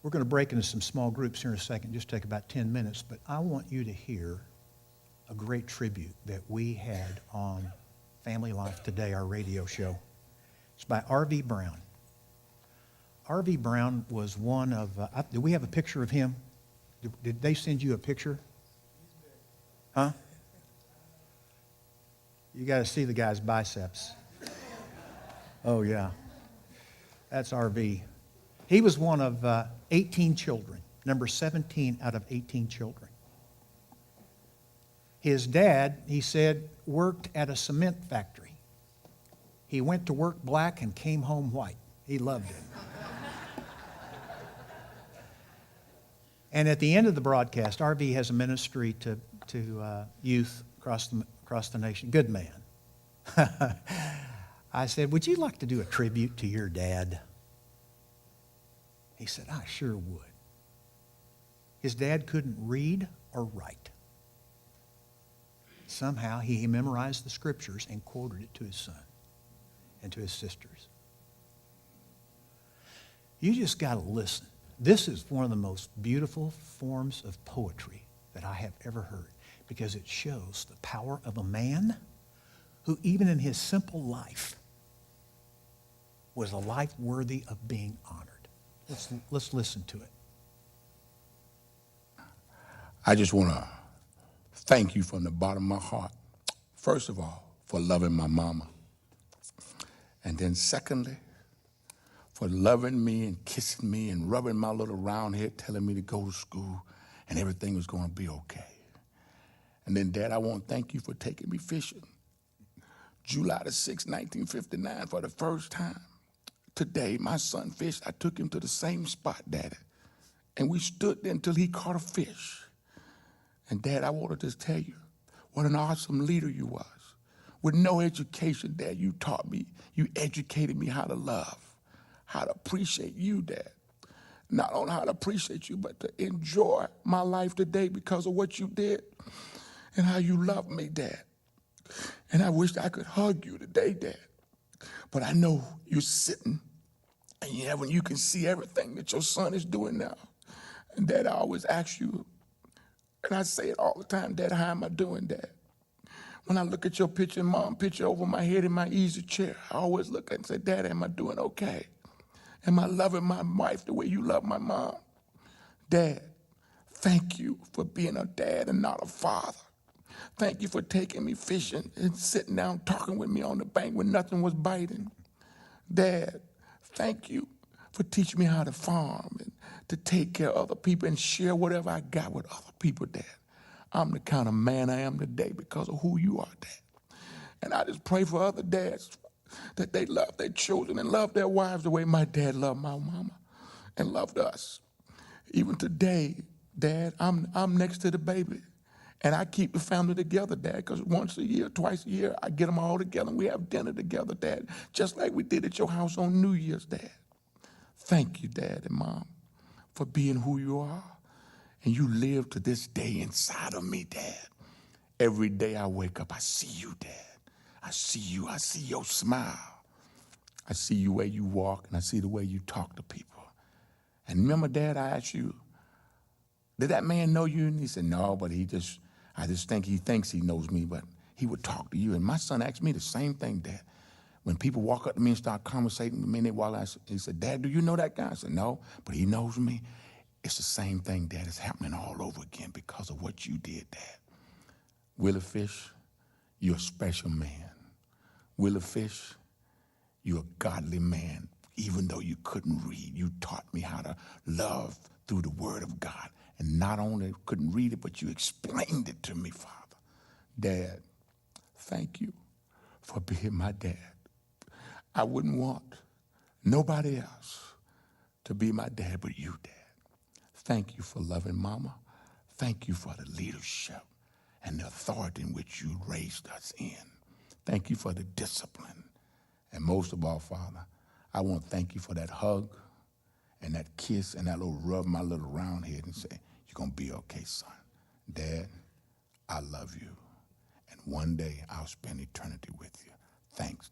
We're going to break into some small groups here in a second, just take about 10 minutes, but I want you to hear a great tribute that we had on Family Life Today, our radio show. It's by R.V. Brown. R.V. Brown was one of, do we have a picture of him? Did they send you a picture? Huh? You got to see the guy's biceps. Oh, yeah. That's R.V. He was one of 18 children, number 17 out of 18 children. His dad, he said, worked at a cement factory. He went to work black and came home white. He loved it. And at the end of the broadcast, R.V. has a ministry to youth across the nation. Good man. I said, would you like to do a tribute to your dad? He said, I sure would. His dad couldn't read or write. Somehow he memorized the scriptures and quoted it to his son and to his sisters. You just got to listen. This is one of the most beautiful forms of poetry that I have ever heard, because it shows the power of a man who, even in his simple life, was a life worthy of being honored. Let's listen to it. I just want to thank you from the bottom of my heart, first of all, for loving my mama. And then secondly, for loving me and kissing me and rubbing my little round head, telling me to go to school and everything was going to be okay. And then, Dad, I want to thank you for taking me fishing. July the 6th, 1959, for the first time. Today, my son fished. I took him to the same spot, Daddy. And we stood there until he caught a fish. And, Dad, I want to just tell you what an awesome leader you was. With no education, Dad, you taught me. You educated me how to love, how to appreciate you, Dad. Not only how to appreciate you, but to enjoy my life today because of what you did and how you loved me, Dad. And I wish I could hug you today, Dad. But I know you're sitting and when you can see everything that your son is doing now. And Dad, I always ask you, and I say it all the time, Dad, how am I doing, Dad? When I look at your picture and Mom picture over my head in my easy chair, I always look at it and say, Dad, am I doing okay? Am I loving my wife the way you love my mom? Dad, thank you for being a dad and not a father. Thank you for taking me fishing and sitting down talking with me on the bank when nothing was biting. Dad, thank you for teaching me how to farm and to take care of other people and share whatever I got with other people, Dad. I'm the kind of man I am today because of who you are, Dad. And I just pray for other dads that they love their children and love their wives the way my dad loved my mama and loved us. Even today, Dad, I'm next to the baby. And I keep the family together, Dad, because once a year, twice a year, I get them all together and we have dinner together, Dad, just like we did at your house on New Year's, Dad. Thank you, Dad and Mom, for being who you are. And you live to this day inside of me, Dad. Every day I wake up, I see you, Dad. I see you. I see your smile. I see you where you walk, and I see the way you talk to people. And remember, Dad, I asked you, did that man know you? And he said, no, but I just think he thinks he knows me, but he would talk to you. And my son asked me the same thing, Dad. When people walk up to me and start conversating with me, and he said, Dad, do you know that guy? I said, no, but he knows me. It's the same thing, Dad. It's happening all over again because of what you did, Dad. Willie Fish, you're a special man. Willie Fish, you're a godly man. Even though you couldn't read, you taught me how to love through the Word of God. And not only couldn't read it, but you explained it to me, Father. Dad, thank you for being my dad. I wouldn't want nobody else to be my dad but you, Dad. Thank you for loving Mama. Thank you for the leadership and the authority in which you raised us in. Thank you for the discipline. And most of all, Father, I want to thank you for that hug and that kiss and that little rub my little round head and say, you're going to be okay, son. Dad, I love you. And one day I'll spend eternity with you. Thanks,